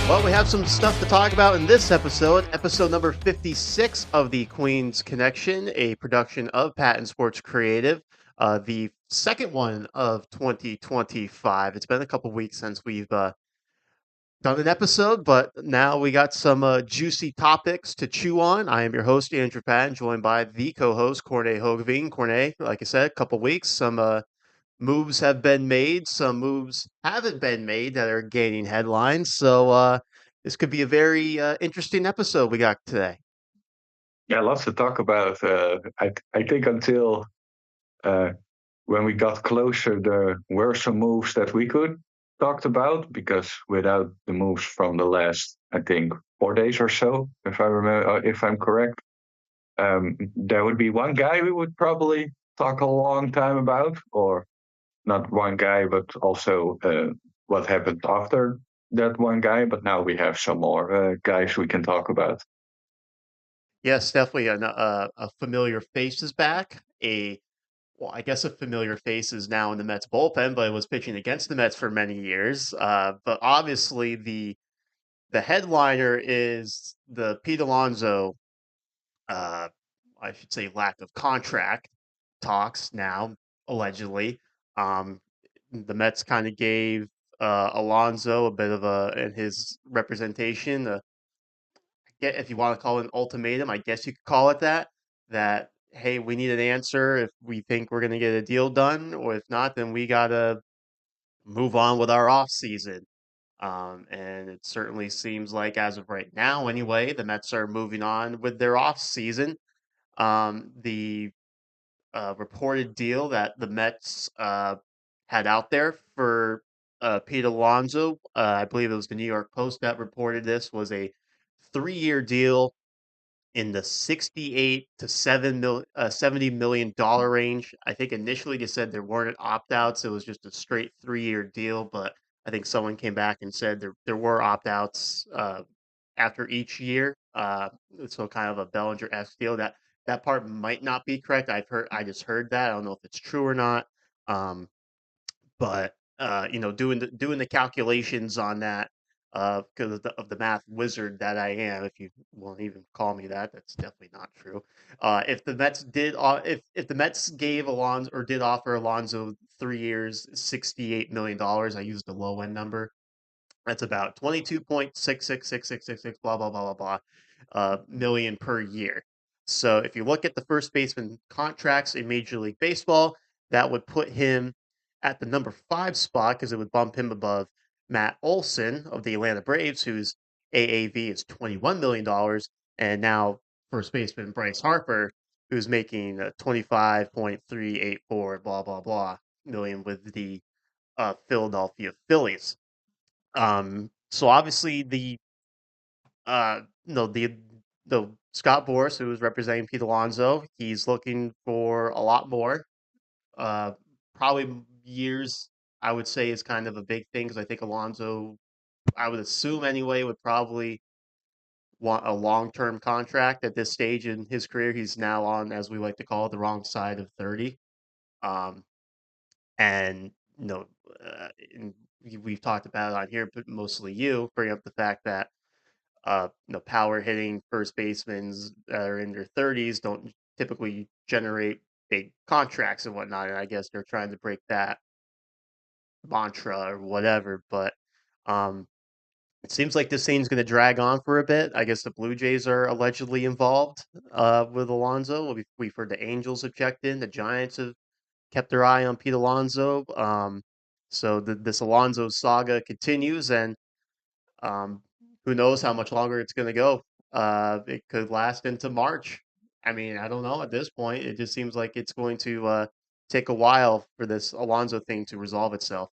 Well, we have some stuff to talk about in this episode number 56 of the Queen's Connection, a production of Patent Sports Creative, the second one of 2025. It's been a couple weeks since we've done an episode, but now we got some juicy topics to chew on. I am your host, Andrew Patton, joined by the co-host, Corne Hogeveen. Corne, like I said, a couple weeks, some moves have been made, some moves haven't been made that are gaining headlines. So this could be a very interesting episode we got today. Yeah, lots to talk about. I think until uh, when we got closer, there were some moves that we could talked about because without the moves from the last, I think 4 days or so, if I remember, if I'm correct, there would be one guy we would probably talk a long time about, or not one guy, but also what happened after that one guy. But now we have some more guys we can talk about. Yes, definitely a familiar face is back. I guess a familiar face is now in the Mets bullpen, but it was pitching against the Mets for many years. But obviously, the headliner is the Pete Alonso, uh, I should say, lack of contract talks now, allegedly. Um, the Mets kind of gave Alonso a bit of in his representation, if you want to call it an ultimatum, I guess you could call it that. That hey, we need an answer if we think we're going to get a deal done, or if not, then we gotta move on with our off season. And it certainly seems like, as of right now, anyway, the Mets are moving on with their off season. The reported deal that the Mets had out there for Pete Alonso, I believe it was the New York Post that reported this, was a 3-year deal in the 68 to $70 million range. I think initially they said there weren't opt-outs. It was just a straight 3-year deal, but I think someone came back and said there were opt-outs after each year. So kind of a Bellinger-esque deal. That part might not be correct. I just heard that. I don't know if it's true or not. Um, but doing the calculations on that, because of the math wizard that I am, if you won't even call me that, that's definitely not true. If the Mets did, if the Mets gave Alonso or did offer Alonso 3 years, $68 million, I used the low end number. That's about 22.666666 blah blah blah blah blah million per year. So if you look at the first baseman contracts in Major League Baseball, that would put him at the number 5 spot because it would bump him above Matt Olson of the Atlanta Braves, whose AAV is $21 million, and now first baseman Bryce Harper, who's making 25.384 blah blah blah million with the Philadelphia Phillies. So obviously no, the Scott Boras, who is representing Pete Alonso, he's looking for a lot more. Uh, Probably years, I would say, is kind of a big thing because I think Alonso, I would assume anyway, would probably want a long-term contract at this stage in his career. He's now on, as we like to call it, the wrong side of 30. Um, and you know, and we've talked about it on here, but mostly you bring up the fact that power hitting first basemen that are in their 30s don't typically generate big contracts and whatnot. And I guess they're trying to break that mantra or whatever. But um, it seems like this thing's going to drag on for a bit. I guess the Blue Jays are allegedly involved with Alonso. We've heard the Angels have checked in, the Giants have kept their eye on Pete Alonso. So this Alonso saga continues, and um, who knows how much longer it's going to go? It could last into March. I mean, I don't know at this point. It just seems like it's going to take a while for this Alonso thing to resolve itself.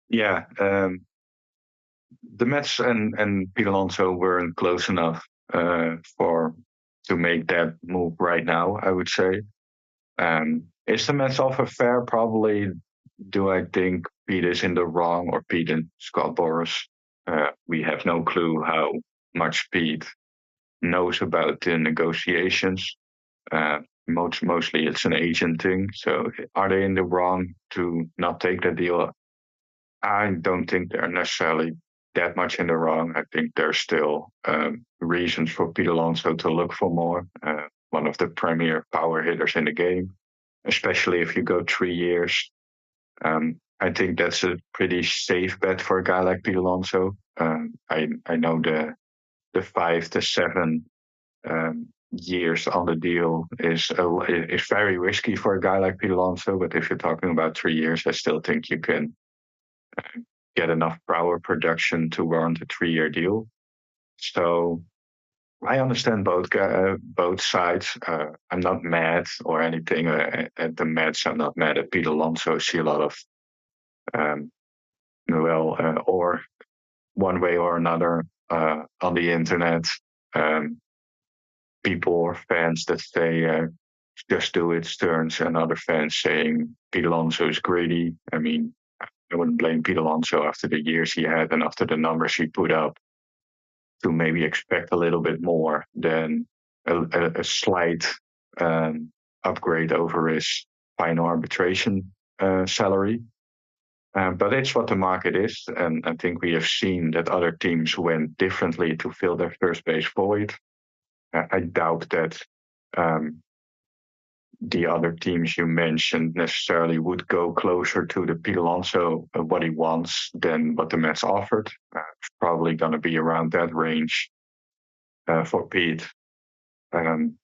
Yeah, the Mets and Pete Alonso weren't close enough for to make that move right now, I would say. Is the Mets offer fair? Probably. Do I think Pete is in the wrong, or Pete and Scott Boras? We have no clue how much Pete knows about the negotiations. Uh, mostly it's an agent thing. So are they in the wrong to not take the deal? I don't think they're necessarily that much in the wrong. I think there's still reasons for Pete Alonso to look for more. One of the premier power hitters in the game, especially if you go 3 years. I think that's a pretty safe bet for a guy like Pete Alonso. I know the 5 to 7 years on the deal is very risky for a guy like Pete Alonso. But if you're talking about 3 years, I still think you can get enough power production to warrant a 3 year deal. So I understand both sides. I'm not mad or anything at the Mets. I'm not mad at Pete Alonso. I see a lot of um, or one way or another on the internet. Um, People or fans that say just do it, Stearns, and other fans saying Pete Alonso is greedy. I mean, I wouldn't blame Pete Alonso after the years he had and after the numbers he put up to maybe expect a little bit more than a slight upgrade over his final arbitration salary. But it's what the market is, and I think we have seen that other teams went differently to fill their first base void. I doubt that um, the other teams you mentioned necessarily would go closer to the Pete Alonso what he wants than what the Mets offered. It's probably going to be around that range for Pete,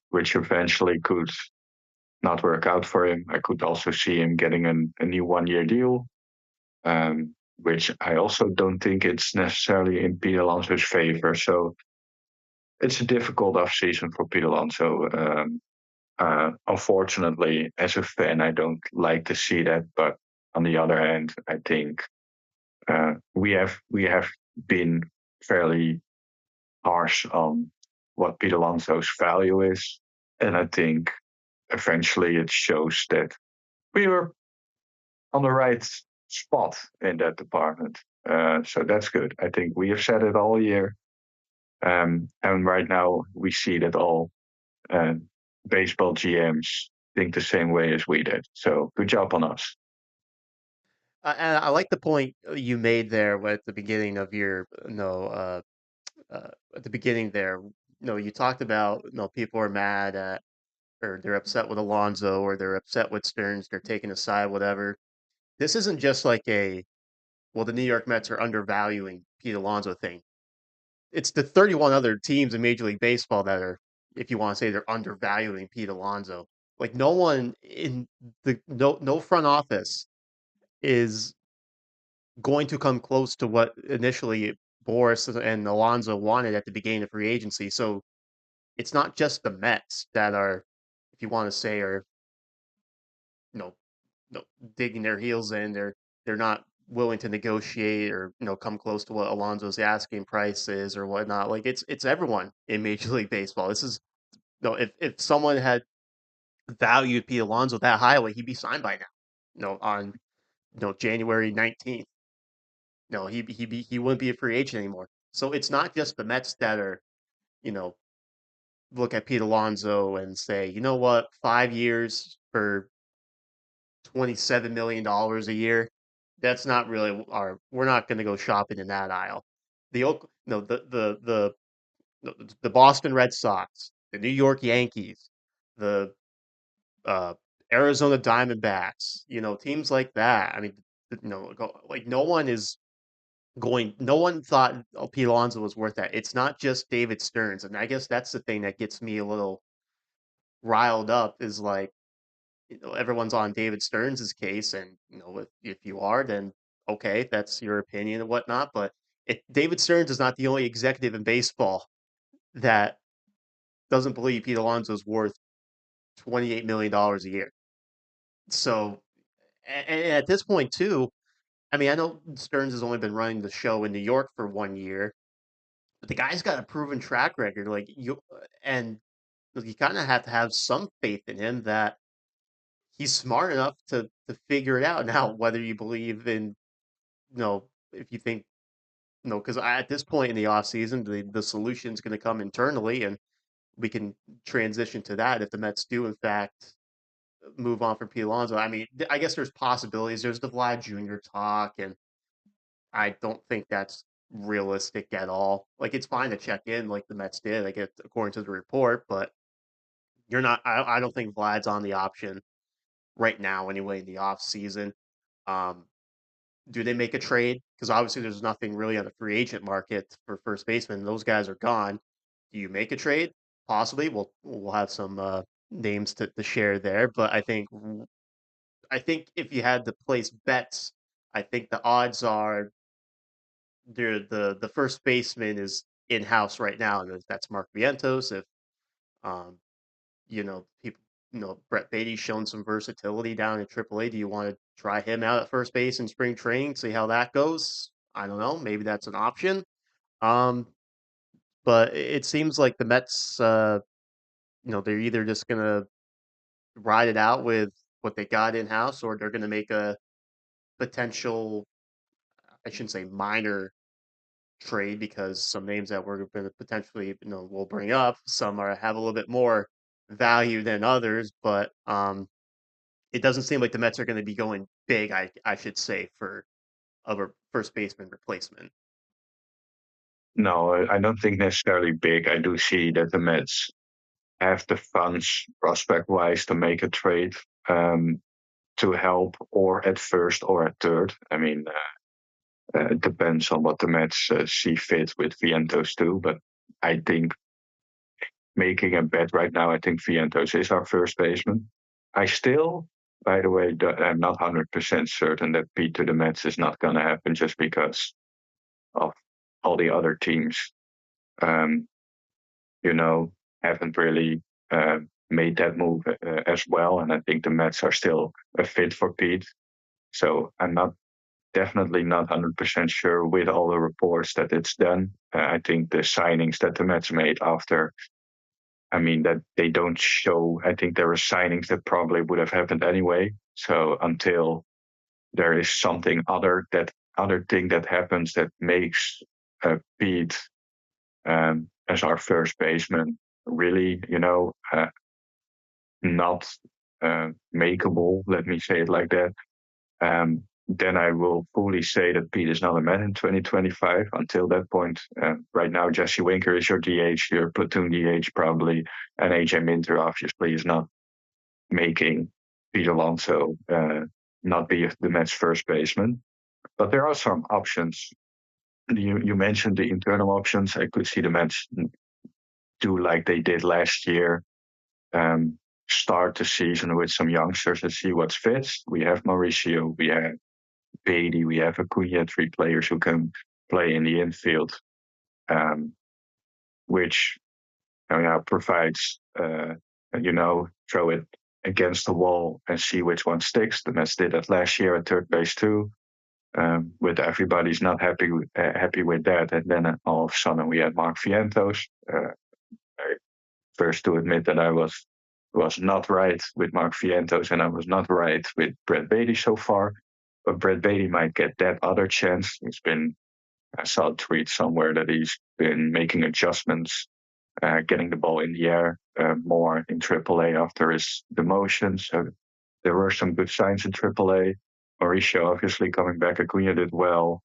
which eventually could not work out for him. I could also see him getting a new 1 year deal, which I also don't think it's necessarily in Pete Alonso's favor. So it's a difficult offseason for Pete Alonso. Unfortunately, as a fan, I don't like to see that. But on the other hand, I think we have been fairly harsh on what Pete Alonso's value is, and I think eventually it shows that we were on the right spot in that department. So that's good. I think we have said it all year, and right now we see that all uh, baseball GMs think the same way as we did. So good job on us. And I like the point you made there at the beginning of your at the beginning there. You talked about people are mad at or they're upset with Alonso or they're upset with Stearns. They're taking a side, whatever. This isn't just like the New York Mets are undervaluing Pete Alonso thing. It's the 31 other teams in Major League Baseball that are, if you want to say, they're undervaluing Pete Alonso. Like no one in the no front office is going to come close to what initially Boris and Alonso wanted at the beginning of free agency. So it's not just the Mets that are, if you want to say, are you know, no, digging their heels in. They're not willing to negotiate or come close to what Alonso's asking price is or whatnot. Like it's everyone in Major League Baseball. This is if someone had valued Pete Alonso that highly, he'd be signed by now. On January 19th. No, he wouldn't be a free agent anymore. So it's not just the Mets that are you know look at Pete Alonso and say, you know what, 5 years for $27 million a year. That's not really our. We're not going to go shopping in that aisle. The no the Boston Red Sox, the New York Yankees, the uh, Arizona Diamondbacks. Teams like that. I mean, like no one is going. No one thought Pete Alonso was worth that. It's not just David Stearns, and I guess that's the thing that gets me a little riled up. Is like everyone's on David Stearns' case, and if you are, then okay, that's your opinion and whatnot. But David Stearns is not the only executive in baseball that doesn't believe Pete Alonso's worth $28 million a year. So, and at this point too, I mean, I know Stearns has only been running the show in New York for 1 year, but the guy's got a proven track record. And you kind of have to have some faith in him that he's smart enough to figure it out. Now, whether you believe in, if you think, because at this point in the offseason, the solution is going to come internally, and we can transition to that if the Mets do, in fact, move on from Pete Alonso. I mean, I guess there's possibilities. There's the Vlad Jr. talk, and I don't think that's realistic at all. Like it's fine to check in like the Mets did, I guess, according to the report, but you're not. I don't think Vlad's on the option right now anyway in the off season. Um, do they make a trade? Because obviously there's nothing really on the free agent market for first baseman. Those guys are gone. Do you make a trade? Possibly. We'll have some names to share there, but I think if you had to place bets, I think the odds are the first baseman is in house right now, and if that's Mark Vientos. If um, people, Brett Beatty's shown some versatility down in AAA. Do you want to try him out at first base in spring training, see how that goes? I don't know. Maybe that's an option. Um, but it seems like the Mets, they're either just gonna ride it out with what they got in house, or they're gonna make a potential, I shouldn't say minor trade, because some names that we're going to potentially, we'll bring up, some are have a little bit more value than others, but it doesn't seem like the Mets are going to be going big. I should say for a first baseman replacement. No, I don't think necessarily big. I do see that the Mets have the funds prospect-wise to make a trade um, to help or at first or at third. I mean, it depends on what the Mets see fit with Vientos too. But I think making a bet right now, I think Vientos is our first baseman. I still, by the way, I'm not 100% certain that Pete to the Mets is not going to happen just because of all the other teams, um, you know, haven't really made that move as well. And I think the Mets are still a fit for Pete. So I'm not definitely not 100% sure with all the reports that it's done. I think the signings that the Mets made after, I mean, that they don't show, I think there were signings that probably would have happened anyway. So until there is something other thing that happens that makes Pete as our first baseman really, not makeable, let me say it like that, then I will fully say that Pete is not a man in 2025. Until that point, right now, Jesse Winker is your DH, your platoon DH probably, and AJ Minter obviously is not making Pete Alonso not be the Mets first baseman. But there are some options. You mentioned the internal options. I could see the Mets do like they did last year, um, start the season with some youngsters and see what fits. We have Mauricio, we have Beatty, we have Acuna, three players who can play in the infield, um, which provides, throw it against the wall and see which one sticks. The Mets did that last year at third base too. With everybody's not happy with that, and then all of a sudden we had Mark Vientos. First to admit that I was not right with Mark Vientos and I was not right with Brett Beatty so far. But Brett Beatty might get that other chance. I saw a tweet somewhere that he's been making adjustments, getting the ball in the air more in AAA after his demotion. So there were some good signs in AAA. Mauricio obviously coming back. Acuna did well.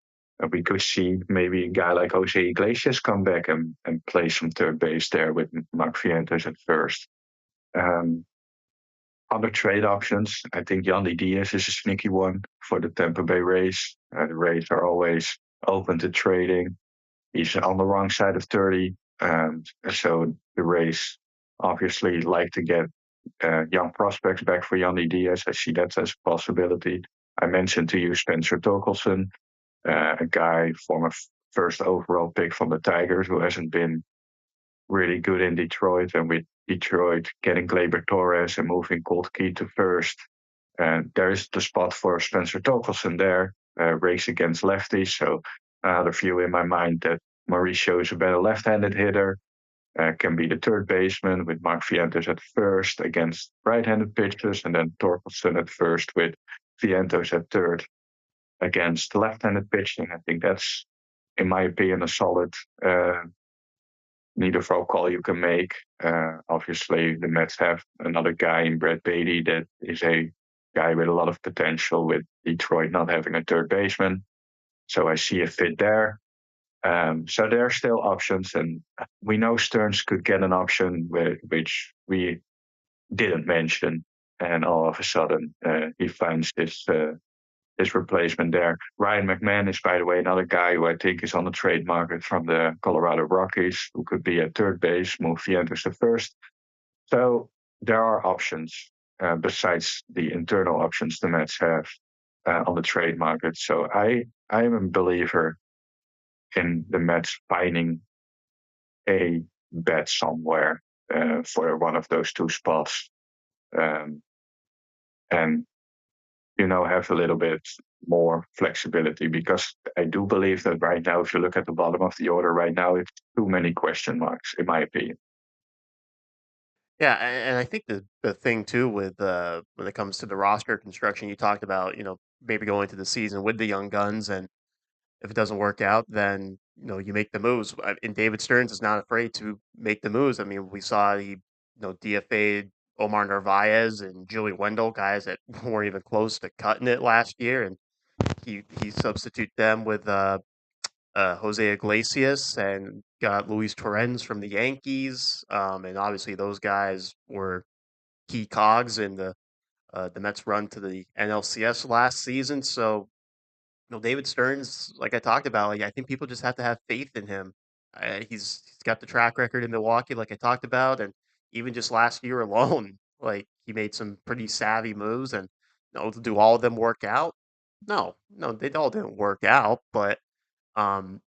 We could see maybe a guy like Jose Iglesias come back and play some third base there with Mark Vientos at first. Um, Other trade options, I think Yandy Diaz is a sneaky one for the Tampa Bay Rays. The Rays are always open to trading. He's on the wrong side of 30, so the Rays obviously like to get young prospects back for Yandy Diaz. I see that as a possibility. I mentioned to you Spencer Torkelson, a guy, former first overall pick from the Tigers, who hasn't been really good in Detroit. And with Detroit getting Gleyber Torres and moving Colt Key to first, there is the spot for Spencer Torkelson there, race against lefties. So I had a view in my mind that Mauricio is a better left-handed hitter, can be the third baseman with Mark Vientos at first against right-handed pitchers, and then Torkelson at first with Vientos at third against left-handed pitching. I think that's, in my opinion, a solid neither for call you can make. Obviously, the Mets have another guy in Brett Beatty that is a guy with a lot of potential, with Detroit not having a third baseman. So I see a fit there. So there are still options, and we know Stearns could get an option which we didn't mention, and all of a sudden he finds his replacement there. Ryan McMahon is, by the way, another guy who I think is on the trade market from the Colorado Rockies, who could be at third base, move Vientos to first. So there are options besides the internal options the Mets have on the trade market. So I am a believer in the Mets finding a bet somewhere for one of those two spots, um, and have a little bit more flexibility, because I do believe that right now, if you look at the bottom of the order right now, it's too many question marks, in my opinion. Yeah, and I think the thing too with when it comes to the roster construction, you talked about maybe going into the season with the young guns, and if it doesn't work out, then you make the moves. And David Stearns is not afraid to make the moves. I mean, we saw he DFA'd Omar Narvaez and Joey Wendell, guys that weren't even close to cutting it last year, and he substitute them with Jose Iglesias and got Luis Torrens from the Yankees. And obviously those guys were key cogs in the Mets run to the NLCS last season. So David Stearns, like I talked about, like I think people just have to have faith in him. He's got the track record in Milwaukee, like I talked about, and even just last year alone, like he made some pretty savvy moves. And do all of them work out? No, no, they all didn't work out. But um,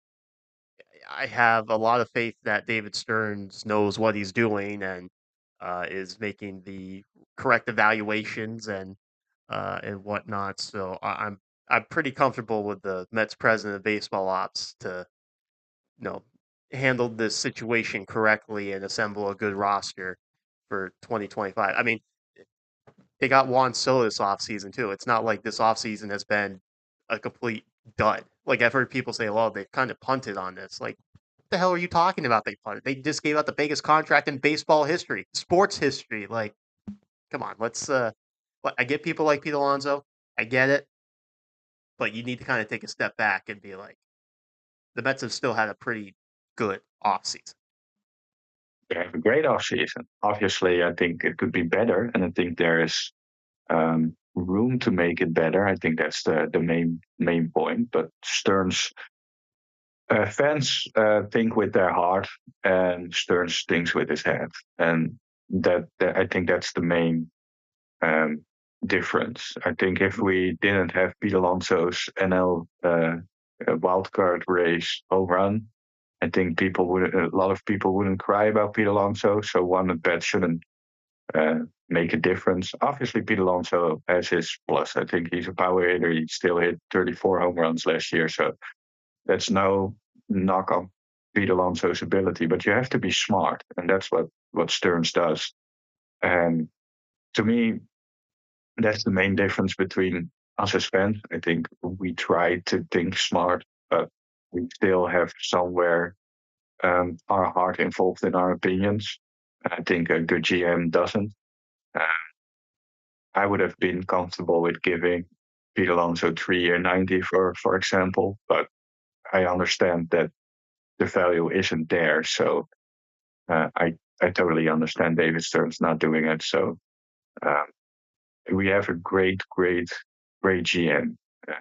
I have a lot of faith that David Stearns knows what he's doing and is making the correct evaluations and whatnot. So I'm pretty comfortable with the Mets president of baseball ops to you know handle this situation correctly and assemble a good roster for 2025. I mean, they got Juan Soto this offseason too. It's not like this offseason has been a complete dud. Like I've heard people say, well, they've kind of punted on this. Like, what the hell are you talking about? They punted. They just gave out the biggest contract in baseball history, sports history. Like, come on, let's I get people like Pete Alonso. I get it, but you need to kind of take a step back and be like, the Mets have still had a pretty good offseason. They have a great offseason. Obviously, I think it could be better, and I think there is room to make it better. I think that's the main point. But Stearns fans think with their heart, and Stearns thinks with his head, and that I think that's the main um, difference. I think if we didn't have Pete Alonso's NL wildcard race home run, I think a lot of people wouldn't cry about Pete Alonso. So one at bat shouldn't uh, make a difference. Obviously, Pete Alonso has his plus. I think he's a power hitter. He still hit 34 home runs last year, so that's no knock on Pete Alonso's ability. But you have to be smart, and that's what Stearns does. And to me, that's the main difference between us as fans. I think we try to think smart, but we still have somewhere our heart involved in our opinions. I think a good GM doesn't. Uh, I would have been comfortable with giving Pete Alonso 3 year 90 for example, but I understand that the value isn't there. So I totally understand David Stern's not doing it. So um, we have a great GM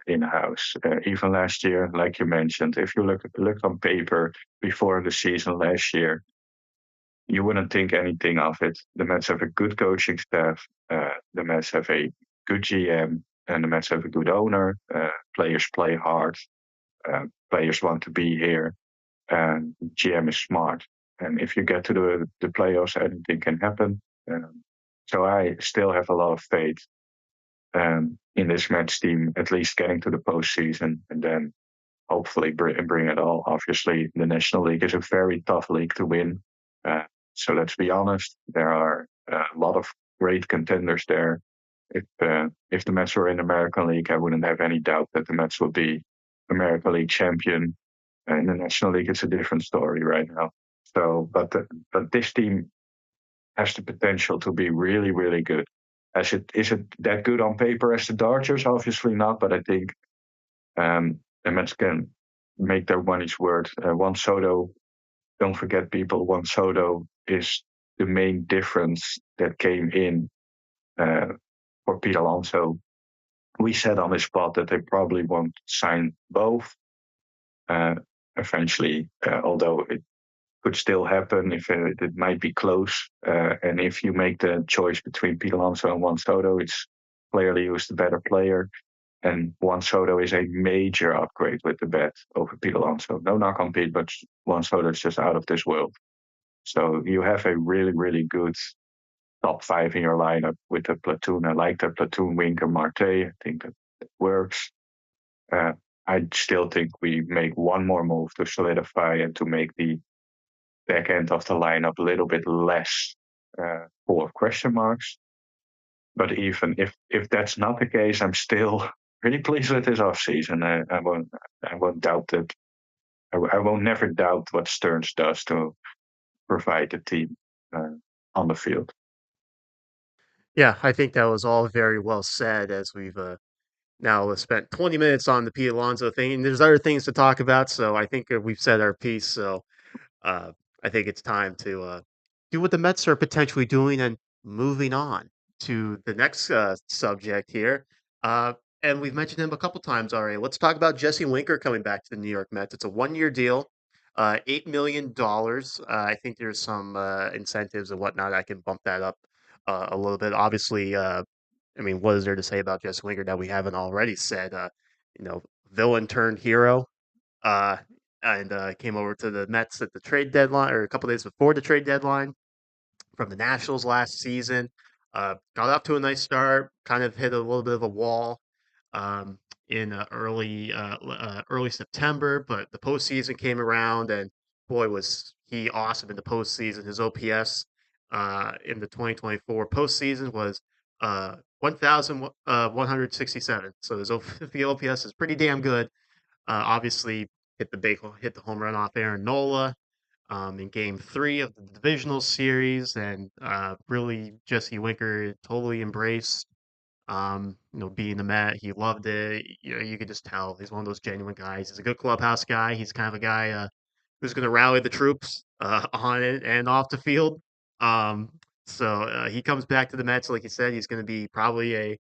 in house. Even last year, like you mentioned, if you look on paper before the season last year, you wouldn't think anything of it. The Mets have a good coaching staff. The Mets have a good GM, and the Mets have a good owner. Players play hard. Players want to be here, and GM is smart. And if you get to the playoffs, anything can happen. So I still have a lot of faith in this Mets team, at least getting to the postseason, and then hopefully bring it all. Obviously, the National League is a very tough league to win. Uh, so let's be honest, there are a lot of great contenders there. If the Mets were in the American League, I wouldn't have any doubt that the Mets would be American League champion. In the National League, it's a different story right now. So, but this team has the potential to be really good. Is it that good on paper as the Dodgers? Obviously not, but I think the Mets can make their money's worth. Juan Soto, don't forget people, Juan Soto is the main difference that came in uh, for Pete Alonso. We said on the spot that they probably won't sign both uh, eventually, although it could still happen if it might be close. And if you make the choice between Pete Alonso and Juan Soto, it's clearly who's the better player. And Juan Soto is a major upgrade with the bat over Pete Alonso. No knock on Pete, but Juan Soto is just out of this world. So you have a really, really good top five in your lineup with the platoon. I like the platoon Winker Marte. I think that works. Uh, I still think we make one more move to solidify and to make the back end of the lineup a little bit less full of question marks. But even if that's not the case, I'm still pretty pleased with this offseason. I won't doubt that. I won't never doubt what Stearns does to provide the team uh, on the field. Yeah, I think that was all very well said as we've now spent 20 minutes on the Pete Alonso thing, and there's other things to talk about. So I think we've said our piece. So uh, I think it's time to do what the Mets are potentially doing and moving on to the next subject here. Uh, and we've mentioned him a couple times already. Let's talk about Jesse Winker coming back to the New York Mets. It's a 1 year deal, $8 million. I think there's some incentives and whatnot. I can bump that up a little bit. Obviously, I mean, what is there to say about Jesse Winker that we haven't already said? You know, villain turned hero. Uh, and came over to the Mets at the trade deadline or a couple days before the trade deadline from the Nationals last season. Got off to a nice start, kind of hit a little bit of a wall um, in early September, but the postseason came around, and boy, was he awesome in the postseason. His OPS in the 2024 postseason was 1,167. So the OPS is pretty damn good. Obviously, hit the home run off Aaron Nola in Game 3 of the divisional series, and really Jesse Winker totally embraced being the Met. He loved it. You know, you could just tell he's one of those genuine guys. He's a good clubhouse guy. He's kind of a guy who's going to rally the troops on it and off the field. Um, so he comes back to the Mets, like you said, he's going to be probably a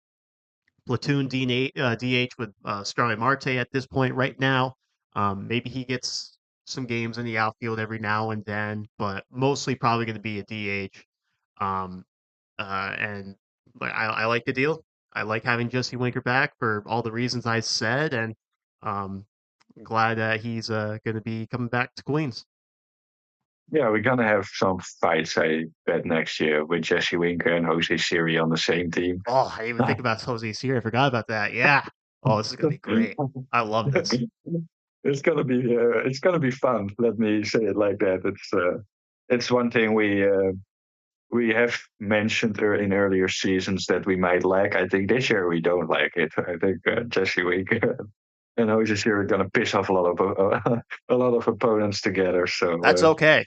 platoon DH with Starling Marte at this point right now. Maybe he gets some games in the outfield every now and then, but mostly probably going to be a DH. Um, and I like the deal. I like having Jesse Winker back for all the reasons I said, and um, glad that he's going to be coming back to Queens. Yeah, we're gonna have some fights, I bet, next year with Jesse Winker and Jose Siri on the same team. Oh, I didn't even think about Jose here. I forgot about that. Yeah. Oh, this is going to be great. I love this. It's gonna be fun. Let me say it like that. It's one thing we have mentioned in earlier seasons that we might lack. I think this year we don't like it. I think Jesse Winker and Jose Siri are gonna piss off a lot of a lot of opponents together. That's So okay.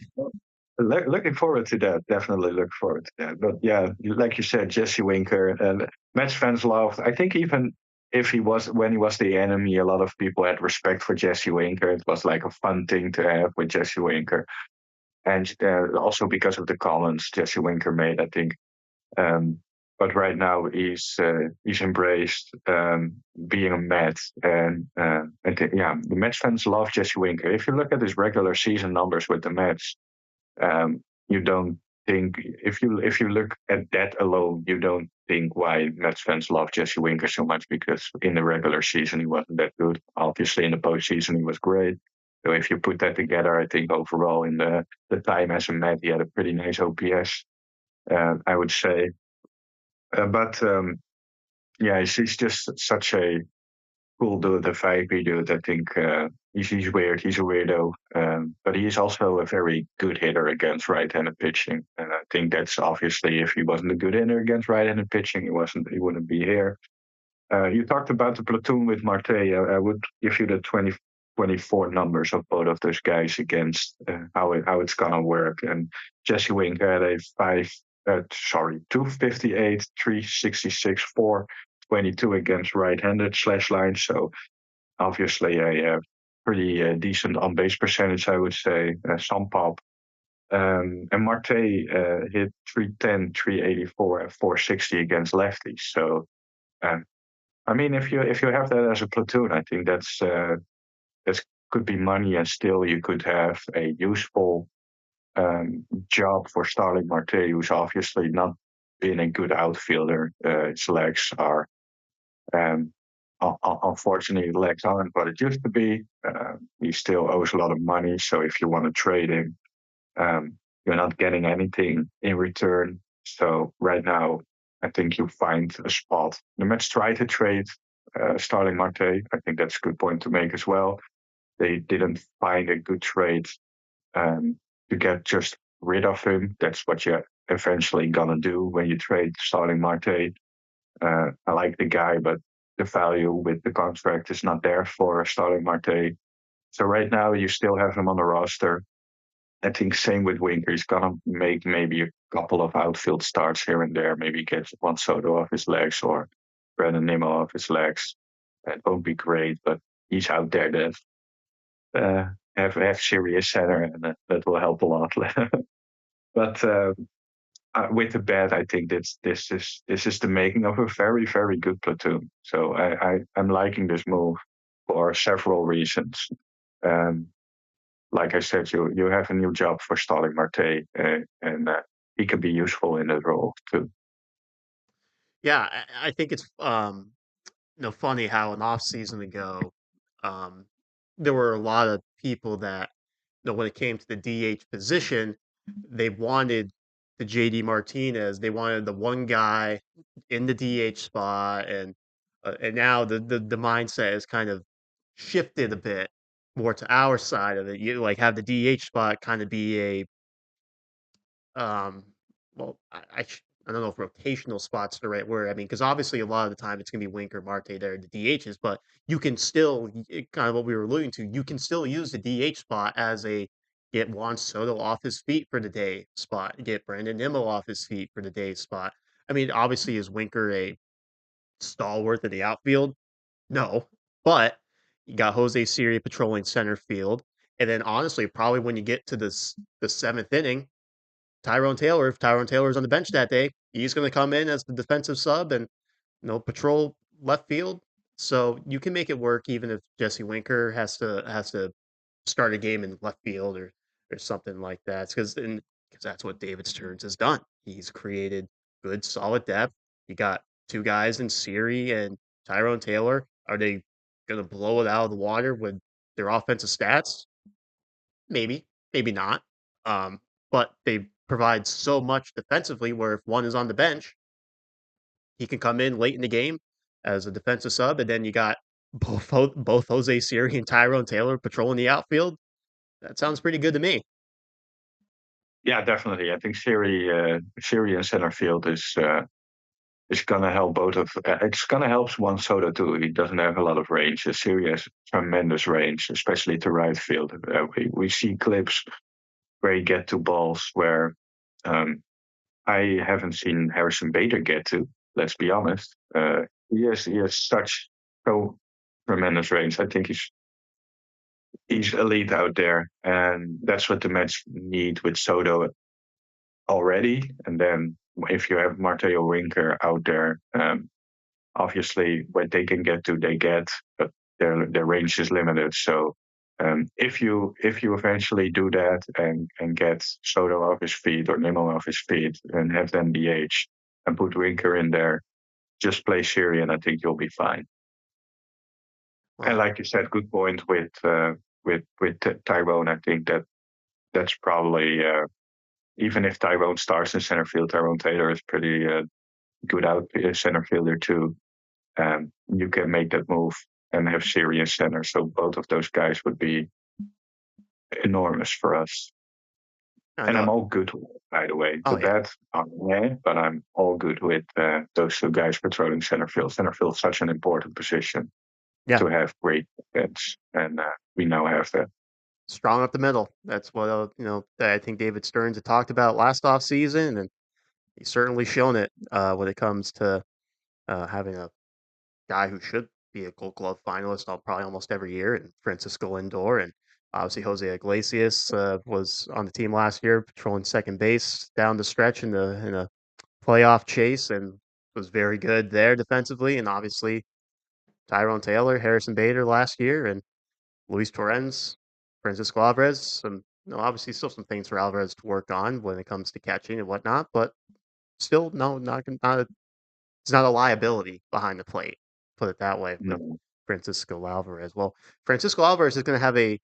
looking forward to that. Definitely look forward to that. But yeah, like you said, Jesse Winker and Mets fans loved. I think even if he was when he was the enemy, a lot of people had respect for Jesse Winker. It was like a fun thing to have with Jesse Winker, and also because of the comments Jesse Winker made, I think. Um, but right now he's embraced being a Met, and yeah, the Mets fans love Jesse Winker. If you look at his regular season numbers with the Mets, you don't think if you look at that alone, you don't think why Mets fans love Jesse Winker so much because in the regular season he wasn't that good. Obviously, in the postseason he was great. So if you put that together, I think overall in the time as a Met, he had a pretty nice OPS, I would say. But yeah, he's just such a cool dude, a vibey dude. I think he's weird. He's a weirdo, but he's also a very good hitter against right-handed pitching. And I think that's obviously if he wasn't a good hitter against right-handed pitching, he wouldn't be here. You talked about the platoon with Marte. I would give you the 2024 numbers of both of those guys against how it's gonna work. And Jesse Wink had a 258, 366, 422 against right-handed slash line. So obviously a pretty decent on base percentage, I would say. Some pop. And Marte hit 310, 384, and 460 against lefties. So, um, I mean, if you have that as a platoon, I think that's could be money, and still you could have a useful job for Starling Marte, who's obviously not been a good outfielder. His legs are, um, unfortunately, legs aren't what it used to be. He still owes a lot of money, so if you want to trade him, you're not getting anything in return. So right now, I think you find a spot. The Mets try to trade Starling Marte. I think that's a good point to make as well. They didn't find a good trade um, to get just rid of him. That's what you're eventually gonna do when you trade Starling Marte. I like the guy, but the value with the contract is not there for Starling Marte. So right now you still have him on the roster. I think same with Winker. He's gonna make maybe a couple of outfield starts here and there. Maybe get Juan Soto off his legs or Brandon Nimmo off his legs. That won't be great, but he's out there that have serious center, and that will help a lot. But with the bat, I think this is the making of a very very good platoon. So I'm liking this move for several reasons. Um, like I said, you have a new job for Starling Marte, and he can be useful in that role too. Yeah, I think it's funny how an off season ago, um, there were a lot of people that, when it came to the DH position, they wanted the JD Martinez. They wanted the one guy in the DH spot, and now the mindset has kind of shifted a bit more to our side of it. You like have the DH spot kind of be a um, well, I don't know if rotational spot's the right word. I mean, because obviously a lot of the time it's gonna be Winker, Marte there, the DHs, but you can still kind of what we were alluding to. You can still use the DH spot as a get Juan Soto off his feet for the day spot, get Brandon Nimmo off his feet for the day spot. I mean, obviously, is Winker a stalwart in the outfield? No, but you got Jose Siri patrolling center field, and then honestly, probably when you get to the seventh inning, if Tyrone Taylor's on the bench that day, he's going to come in as the defensive sub and patrol left field. So you can make it work even if Jesse Winker has to start a game in left field or something like that. Because that's what David Stearns has done. He's created good solid depth. You got two guys in Siri and Tyrone Taylor. Are they going to blow it out of the water with their offensive stats? Maybe, maybe not. Um, but they provide so much defensively where if one is on the bench, he can come in late in the game as a defensive sub, and then you got both Jose Siri and Tyrone Taylor patrolling the outfield. That sounds pretty good to me. Yeah, definitely. I think Siri in center field is gonna help both of. It's gonna help Juan Soto too. He doesn't have a lot of range. Siri has tremendous range, especially to right field. We see clips where he get to balls where um, I haven't seen Harrison Bader get to. Let's be honest. He has such so tremendous range. I think he's elite out there, and that's what the Mets need with Soto already. And then if you have Mateo Winker out there, obviously what they can get to, they get, but their range is limited. So if you eventually do that and get Soto off his feet or Nimmo off his feet and have them DH and put Winker in there, just play Siri, and I think you'll be fine. And Well, like you said, good point with Tyrone. I think that's probably even if Tyrone starts in center field, Tyrone Taylor is pretty good out center fielder too. You can make that move and have Siri in center. So both of those guys would be enormous for us. I And I'm know. all good with it, by the way. The Oh yeah, bat, yeah, but I'm all good with those two guys patrolling center field. Center field is such an important position yeah. to have great bats, and we now have that. Strong up the middle. That's what that I think David Stearns had talked about last off season, and he's certainly shown it when it comes to having a guy who should be a Gold Glove finalist probably almost every year, and Francisco Lindor, and obviously Jose Iglesias was on the team last year, patrolling second base down the stretch in a playoff chase, and was very good there defensively, and obviously Tyrone Taylor, Harrison Bader last year, and Luis Torrens, Francisco Alvarez. Obviously still some things for Alvarez to work on when it comes to catching and whatnot, but still, no, not it's not a liability behind the plate. Put it that way with No. Francisco Alvarez. Well, Francisco Alvarez is going to have a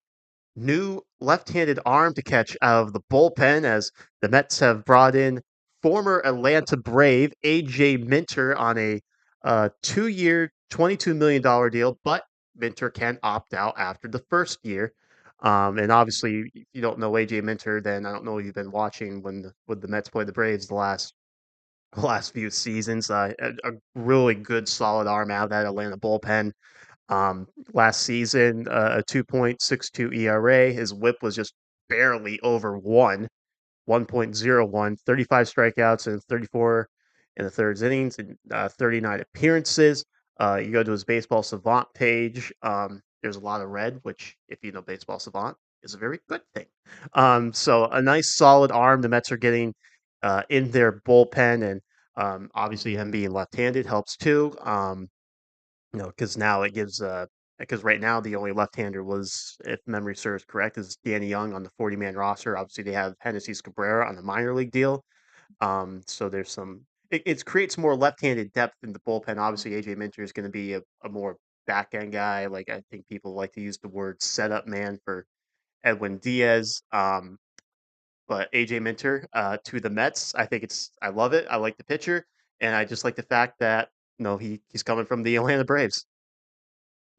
new left-handed arm to catch out of the bullpen as the Mets have brought in former Atlanta Brave AJ Minter on a 2-year, $22 million deal, but Minter can opt out after the first year. And obviously, if you don't know AJ Minter, then I don't know if you've been watching when the Mets played the Braves the last few seasons. A really good, solid arm out of that Atlanta bullpen. Last season, a 2.62 ERA. His whip was just barely over 1.01, 35 strikeouts and 34 in the third innings and 39 appearances. You go to his Baseball Savant page. There's a lot of red, which, if you know Baseball Savant, is a very good thing. So a nice solid arm the Mets are getting in their bullpen, and obviously him being left-handed helps too. Because now it gives because right now the only left-hander was, if memory serves correct, is Danny Young on the 40-man roster. Obviously, they have Hennessy Cabrera on the minor league deal. So there's some it creates more left-handed depth in the bullpen. Obviously, AJ Minter is going to be a more back end guy. Like I think people like to use the word setup man for Edwin Diaz. But AJ Minter to the Mets, I love it. I like the pitcher, and I just like the fact that he's coming from the Atlanta Braves.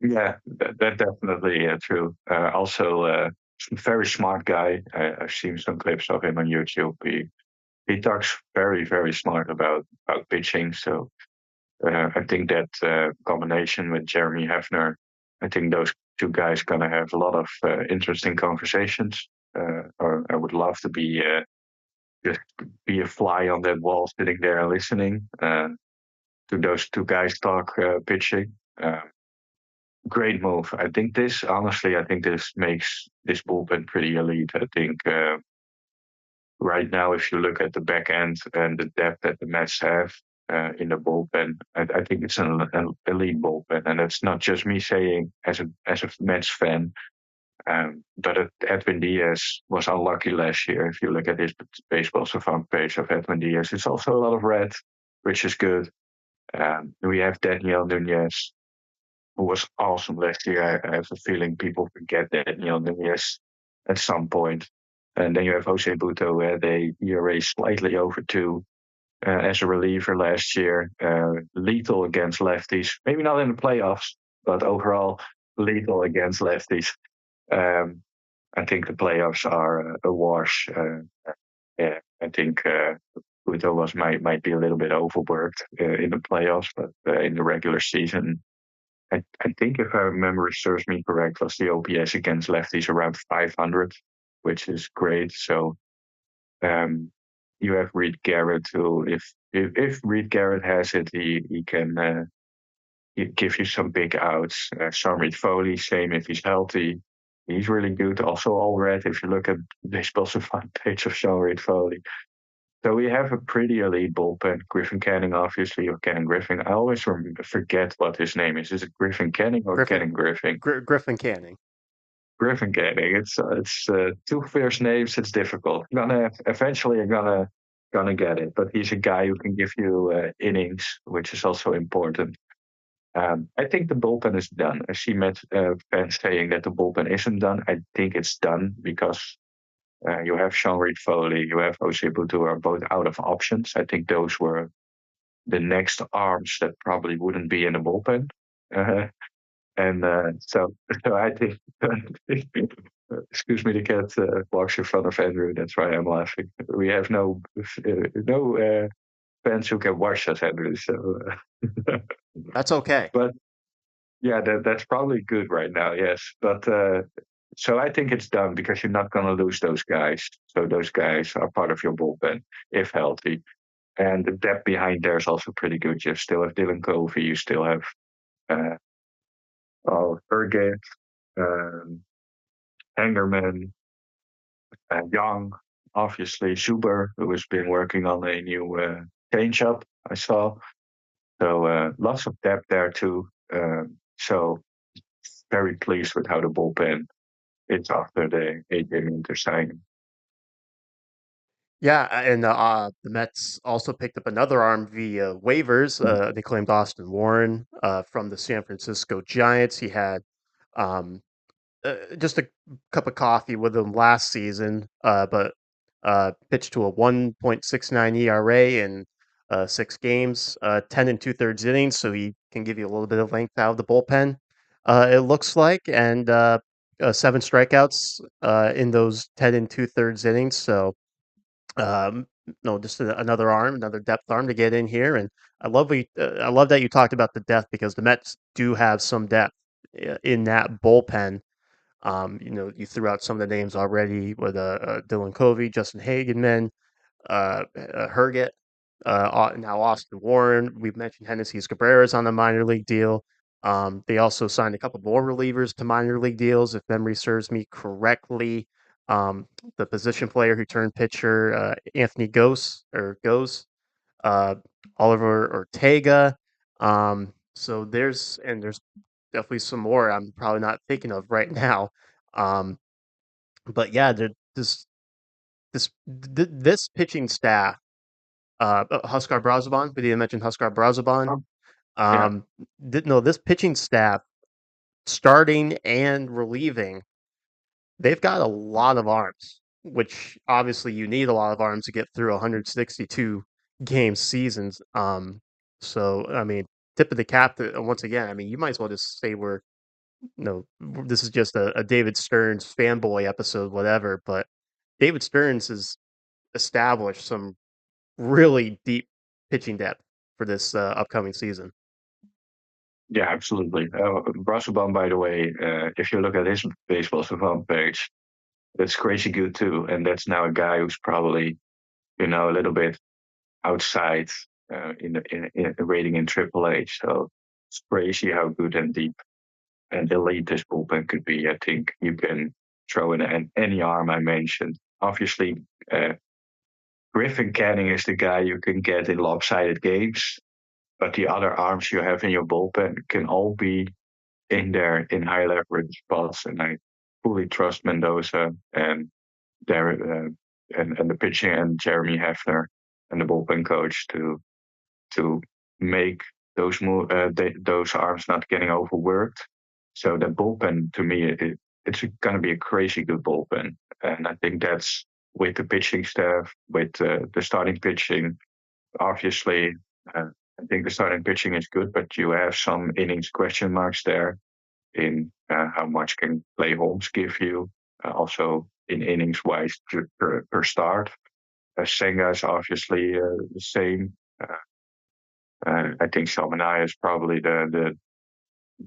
Yeah, that definitely true. Also, very smart guy. I've seen some clips of him on YouTube. He talks very, very smart about pitching. So I think that combination with Jeremy Hefner, I think those two guys gonna have a lot of interesting conversations. Or I would love to just be a fly on that wall, sitting there and listening to those two guys talk pitching. Great move. I think this makes this bullpen pretty elite. I think right now, if you look at the back end and the depth that the Mets have in the bullpen, I think it's an elite bullpen, and it's not just me saying as a Mets fan. But Edwin Diaz was unlucky last year. If you look at his baseball savant page of Edwin Diaz, it's also a lot of red, which is good. We have Daniel Nunez, who was awesome last year. I have a feeling people forget Daniel Nunez at some point. And then you have Jose Buto, where they ERA slightly over 2 as a reliever last year. Lethal against lefties. Maybe not in the playoffs, but overall lethal against lefties. Um, I think the playoffs are a wash. Yeah, I think Buto might be a little bit overworked in the playoffs, but in the regular season, I think if our memory serves me correct, was the OPS against lefties around 500, which is great. So um, you have Reed Garrett, who, if Reed Garrett has it, he can give you some big outs. Some Reed Foley, same if he's healthy. He's really good. Also, all red if you look at the baseball savant page of Sean Reed Foley. So we have a pretty elite bullpen. Griffin Canning, obviously, or Canning Griffin. I always forget what his name is. Is it Griffin Canning or Griffin Canning Griffin? Griffin Canning. Griffin Canning. It's two first names. It's difficult. I'm gonna get it. But he's a guy who can give you innings, which is also important. I think the bullpen is done. I see fans saying that the bullpen isn't done. I think it's done because you have Sean Reed Foley, you have Jose Butu are both out of options. I think those were the next arms that probably wouldn't be in the bullpen. Uh, and so I think, excuse me, the cat walks in front of Andrew. That's why I'm laughing. We have no fans who can watch us, Andrew. So, That's okay. but yeah, that's probably good right now. Yes, but so I think it's done because you're not going to lose those guys. So those guys are part of your bullpen if healthy. And the depth behind there is also pretty good. You still have Dylan Covey. You still have Urget, um, Hangerman, Young, obviously Zuber, who has been working on a new changeup. I saw. So lots of depth there too. So very pleased with how the bullpen is after the 8 game Inter signing. Yeah, and the Mets also picked up another arm via waivers. They claimed Austin Warren from the San Francisco Giants. He had um, just a cup of coffee with him last season, but pitched to a 1.69 ERA in 6 games, 10 and two thirds innings, so he can give you a little bit of length out of the bullpen. It looks like, and seven strikeouts in those 10 and two thirds innings. So no, just another arm, another depth arm to get in here. And I love that you talked about the depth because the Mets do have some depth in that bullpen. You threw out some of the names already with Dylan Covey, Justin Hagenman, Herget, now Austin Warren. We've mentioned Hennessy Cabrera's on a minor league deal. They also signed a couple more relievers to minor league deals, if memory serves me correctly. The position player who turned pitcher, Anthony Goes, uh, Oliver Ortega. So there's definitely some more I'm probably not thinking of right now. Um, but yeah, this pitching staff, Huskar Brazaban, we didn't mention Huskar Brazaban. Oh, yeah, Um, no, this pitching staff, starting and relieving, they've got a lot of arms, which obviously you need a lot of arms to get through 162 game seasons. So I mean, tip of the cap to, once again. I mean, you might as well just say no, this is just a David Stearns fanboy episode, whatever. But David Stearns has established some really deep pitching depth for this upcoming season. yeah, absolutely. Brasselbaum, by the way, if you look at his baseball savant page, that's crazy good too. And that's now a guy who's probably, a little bit outside in rating in Triple H. So it's crazy how good and deep and elite this bullpen could be. I think you can throw in any arm I mentioned. Obviously, uh, Griffin Canning is the guy you can get in lopsided games, but the other arms you have in your bullpen can all be in there in high leverage spots. And I fully trust Mendoza and Derek, and the pitching and Jeremy Hefner and the bullpen coach to make those arms not getting overworked. So the bullpen to me, it's going to be a crazy good bullpen, and I think that's with the pitching staff, with the starting pitching. Obviously, uh, I think the starting pitching is good, but you have some innings question marks there in how much can Clay Holmes give you, also in innings wise per start. Senga is obviously the same. I think Salmanaya is probably the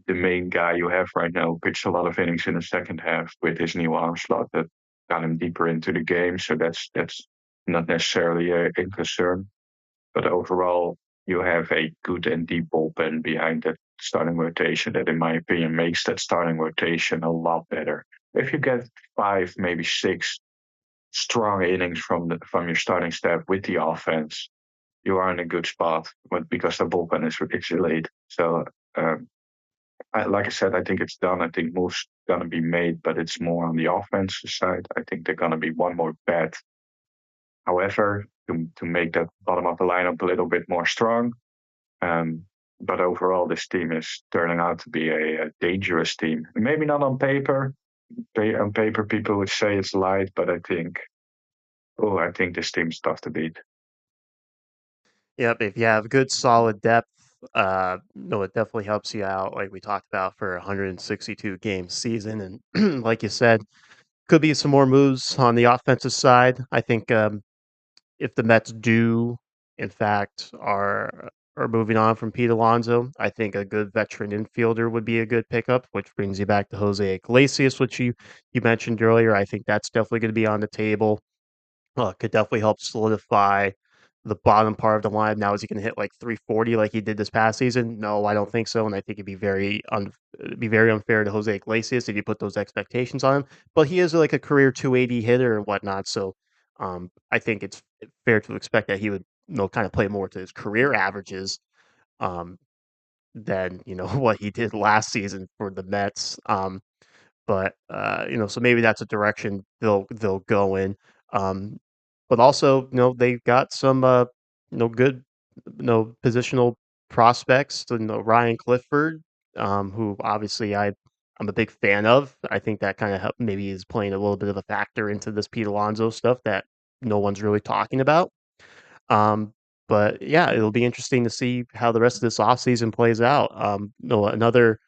main guy you have right now. Pitched a lot of innings in the second half with his new arm slot that got him deeper into the game. So that's not necessarily a concern. But overall, you have a good and deep bullpen behind that starting rotation that, in my opinion, makes that starting rotation a lot better. If you get five, maybe six strong innings from your starting staff with the offense, you are in a good spot. But because the bullpen is elite, so um, like I said, I think it's done. I think moves gonna be made, but it's more on the offensive side. I think they're gonna be one more bet. However, to make that bottom of the lineup a little bit more strong. Um, but overall, this team is turning out to be a dangerous team. Maybe not on paper. On paper, people would say it's light, but I think this team's tough to beat. Yep, if you have good solid depth, no, it definitely helps you out, like we talked about for a 162 game season. And like you said, could be some more moves on the offensive side. I think if the Mets do, in fact, are moving on from Pete Alonso, I think a good veteran infielder would be a good pickup, which brings you back to Jose Iglesias, which you mentioned earlier. I think that's definitely going to be on the table. Could definitely help solidify the bottom part of the line. Now, is he going to hit like 340 like he did this past season? No, I don't think so. And I think it'd be very unfair to Jose Iglesias if you put those expectations on him. But he is like a career 280 hitter and whatnot. So I think it's fair to expect that he would kind of play more to his career averages um, than what he did last season for the Mets. But so maybe that's a direction they'll go in. Um, but also, they've got some good positional prospects. Ryan Clifford, who obviously I'm a big fan of. I think that kind of maybe is playing a little bit of a factor into this Pete Alonso stuff that no one's really talking about. Um, but yeah, it'll be interesting to see how the rest of this offseason plays out. Another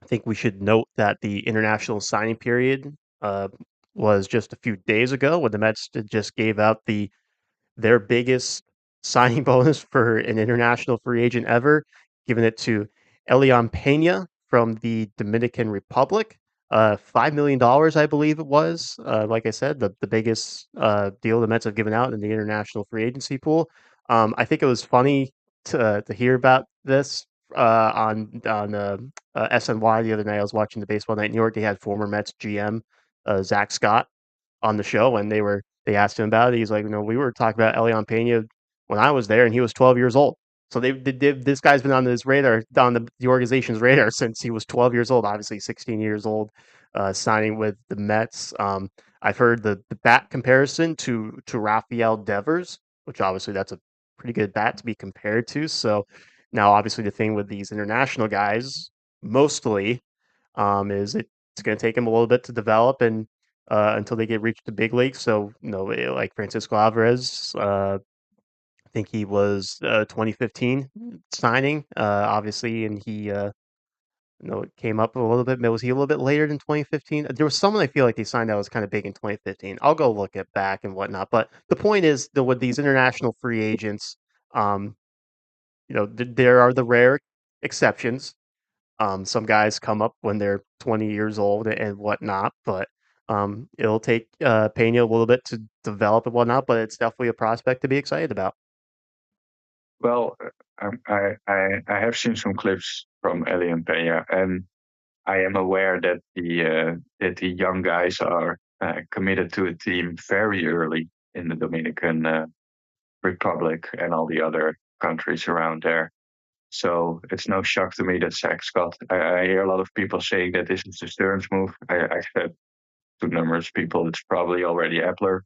I think we should note that the international signing period uh, was just a few days ago when the Mets just gave out their biggest signing bonus for an international free agent ever, giving it to Elian Pena from the Dominican Republic. $5 million, I believe it was. Like I said, the biggest deal the Mets have given out in the international free agency pool. I think it was funny to hear about this on SNY the other night. I was watching the Baseball Night in New York. They had former Mets GM Zach Scott on the show, and they asked him about it. He's like, we were talking about Elian Pena when I was there, and he was 12 years old. So this guy's been on his radar, on the organization's radar since he was 12 years old. Obviously, 16 years old, signing with the Mets. I've heard the bat comparison to Rafael Devers, which obviously that's a pretty good bat to be compared to. So now, obviously, the thing with these international guys, mostly, is it's going to take them a little bit to develop and until they get reached the big leagues. So, like Francisco Alvarez, I think he was 2015 signing, obviously, and he, it came up a little bit. Was he a little bit later than 2015? There was someone I feel like they signed that was kind of big in 2015. I'll go look it back and whatnot. But the point is, that with these international free agents, um, there are the rare exceptions. Some guys come up when they're 20 years old and whatnot, but it'll take Pena a little bit to develop and whatnot, but it's definitely a prospect to be excited about. Well, I have seen some clips from Elian Pena, and I am aware that the young guys are committed to a team very early in the Dominican Republic and all the other countries around there. So it's no shock to me that Zach Scott. I hear a lot of people saying that this is the Stearns move. I said to numerous people, it's probably already Epler,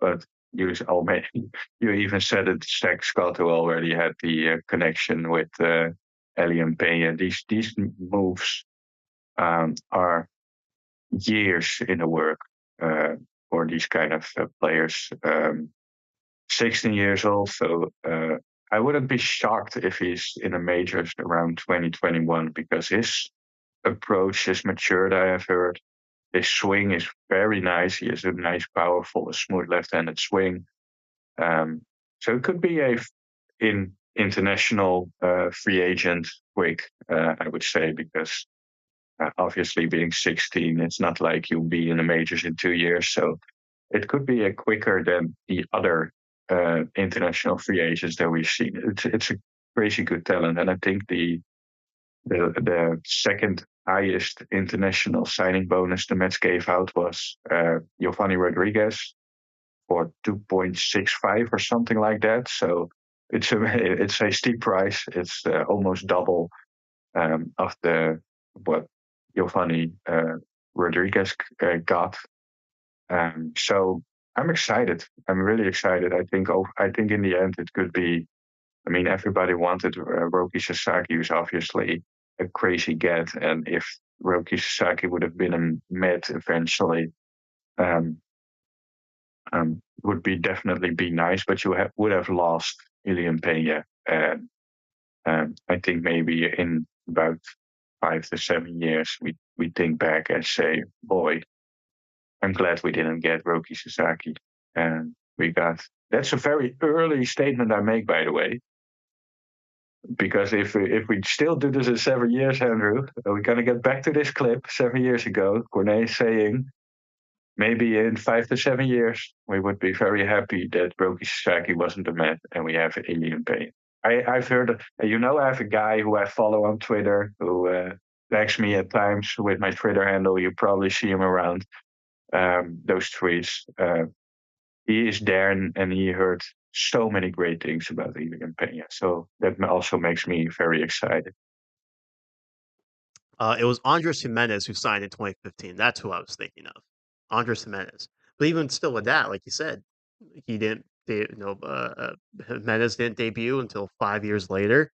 but already, you even said it, Zach Scott, who already had the connection with Elian Pena. These moves are years in the work for these kind of players. 16 years old, so I wouldn't be shocked if he's in the majors around 2021 because his approach is matured, I have heard. His swing is very nice. He has a nice, powerful, smooth left-handed swing. Um, so it could be a in international free agent quick, I would say, because obviously being 16, it's not like you'll be in the majors in 2 years. So it could be a quicker than the other international free agents that we've seen. It's a crazy good talent, and I think the second highest international signing bonus the Mets gave out was Giovanni Rodriguez for 2.65 or something like that. So it's a steep price. It's almost double of the what Giovanni Rodriguez got. So I'm excited. I'm really excited. I think in the end it could be. I mean, everybody wanted Roki Sasaki, who's obviously a crazy get, and if Roki Sasaki would have been a Met eventually, um, would be definitely be nice. But would have lost Ilian Pena, and I think maybe in about 5 to 7 years, we think back and say, boy, I'm glad we didn't get Roki Sasaki. And we got that's a very early statement I make, by the way, because if we still do this in 7 years, Andrew, we're gonna get back to this clip 7 years ago. Corne saying maybe in 5 to 7 years, we would be very happy that Roki Sasaki wasn't the man and we have Elian Pena. I've heard, I have a guy who I follow on Twitter who tags me at times with my Twitter handle. You probably see him around those tweets. He is there and he heard so many great things about Elian Pena. So that also makes me very excited. It was Andres Jimenez who signed in 2015. That's who I was thinking of, Andres Jimenez. But even still, with that, like you said, he didn't. Jimenez didn't debut until 5 years later.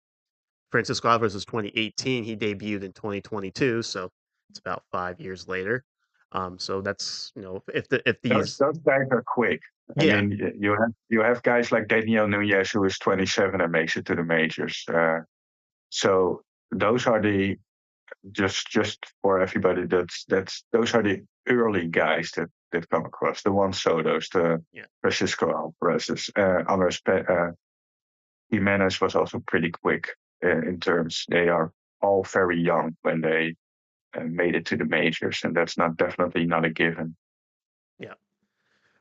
Francisco Alvarez was 2018. He debuted in 2022, so it's about 5 years later. So that's if Those these those guys are quick. I yeah mean, you have guys like Daniel Nunez who is 27 and makes it to the majors. So those are the just for everybody. That's those are the early guys that come across. The Juan Soto's, the yeah Francisco Alvarez's, Jimenez was also pretty quick in terms. They are all very young when they made it to the majors, and that's not definitely not a given. yeah.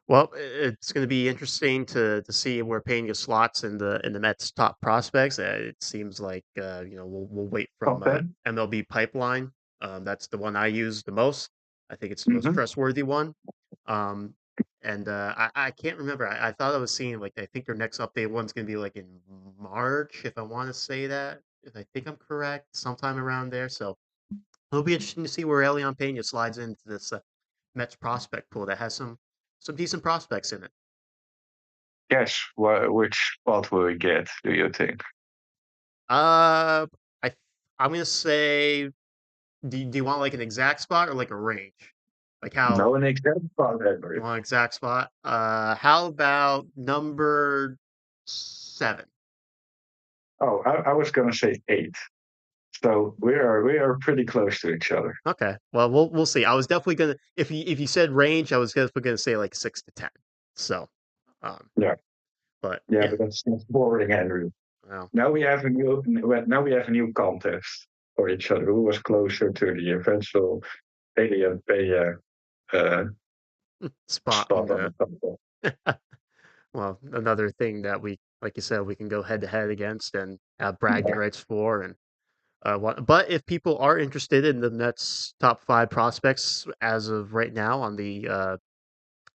Well, it's going to be interesting to see where Pena slots in the Mets' top prospects. It seems like we'll wait from Top 10. MLB Pipeline. That's the one I use the most. I think it's the most Mm-hmm. trustworthy one. Um, and I can't remember. I thought I was seeing like I think their next update one's going to be like in March, if I want to say that. If I think I'm correct, sometime around there. So it'll be interesting to see where Elian Pena slides into this Mets prospect pool that has some decent prospects in it. Guess which spot will we get? Do you think? Uh, I I'm gonna say, do you want like an exact spot or like a range? Like No, how an exact spot, you Henry. want an exact spot? How about number 7? Oh, I was gonna say 8. So we are pretty close to each other. Okay, well we'll see. I was definitely gonna if you said range, I was definitely gonna say like 6 to 10. So, um, Yeah, but yeah, yeah, but that's boring, Andrew. well, Now we have a new contest for each other. Who was closer to the eventual Alien Pay spot in spot on the the top? well, another thing that we, like you said, we can go head to head against and have bragging Yeah. rights for. And but if people are interested in the Nets' top 5 prospects as of right now on the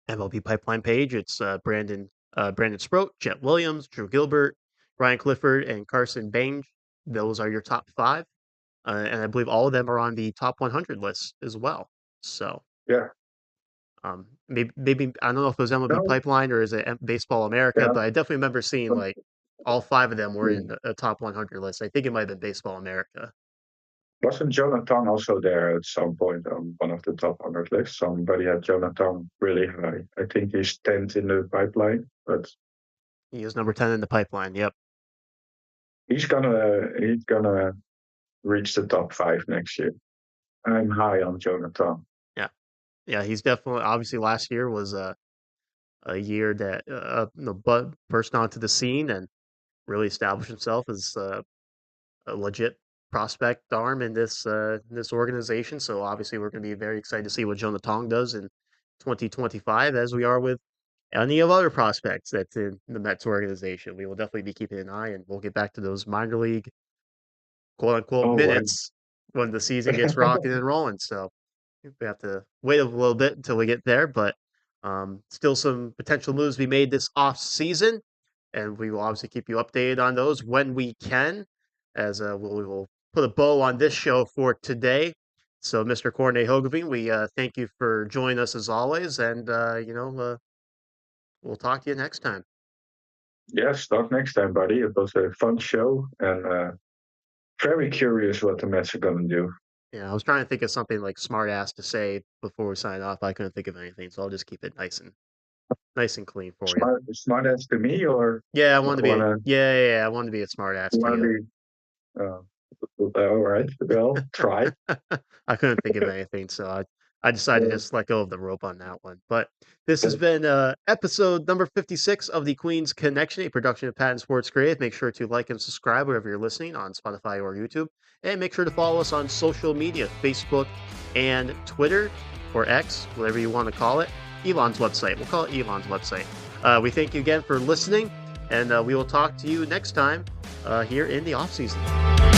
MLB Pipeline page, it's Brandon Sproat, Jet Williams, Drew Gilbert, Ryan Clifford, and Carson Bange. Those are your top 5, and I believe all of them are on the top 100 list as well. So Yeah. maybe I don't know if it was MLB No. Pipeline or is it Baseball America, Yeah. but I definitely remember seeing like all 5 of them were Yeah. in a top 100 list. I think it might have been Baseball America. Wasn't Jonathan also there at some point on one of the top 100 lists? Somebody had Jonathan really high. I think he's 10th in the pipeline, but He was number 10 in the pipeline. Yep. he's gonna reach the top 5 next year. I'm high on Jonathan. Yeah. Yeah. He's definitely obviously last year was a year that Bud burst onto the scene and really established himself as a legit prospect arm in this organization. So obviously we're going to be very excited to see what Jonathan does in 2025, as we are with any of other prospects that's in the Mets organization. We will definitely be keeping an eye, and we'll get back to those minor league quote unquote Oh, wow. minutes when the season gets rocking and rolling. So we have to wait a little bit until we get there, but still some potential moves to be made this off season, and we will obviously keep you updated on those when we can, as we will put a bow on this show for today. So, Mr. Corne Hogeveen, we thank you for joining us as always, and we'll talk to you next time. Yes, talk next time, buddy. It was a fun show and very curious what the Mets are going to do. Yeah, I was trying to think of something like smart ass to say before we sign off. I couldn't think of anything, so I'll just keep it nice and clean for you. Smart as to me, or Yeah, I wanted to be. wanna Yeah. I wanted to be a smart ass to wanna you. be? Uh, all right. Well, try. I couldn't think of anything, so I decided to Uh, just let go of the rope on that one. But this has uh, been episode number 56 of the Queen's Connection, a production of Patent Sports Creative. Make sure to like and subscribe wherever you're listening on Spotify or YouTube. And make sure to follow us on social media, Facebook and Twitter. or X, whatever you want to call it. Elon's website. We'll call it Elon's website. We thank you again for listening, and we will talk to you next time here in the offseason.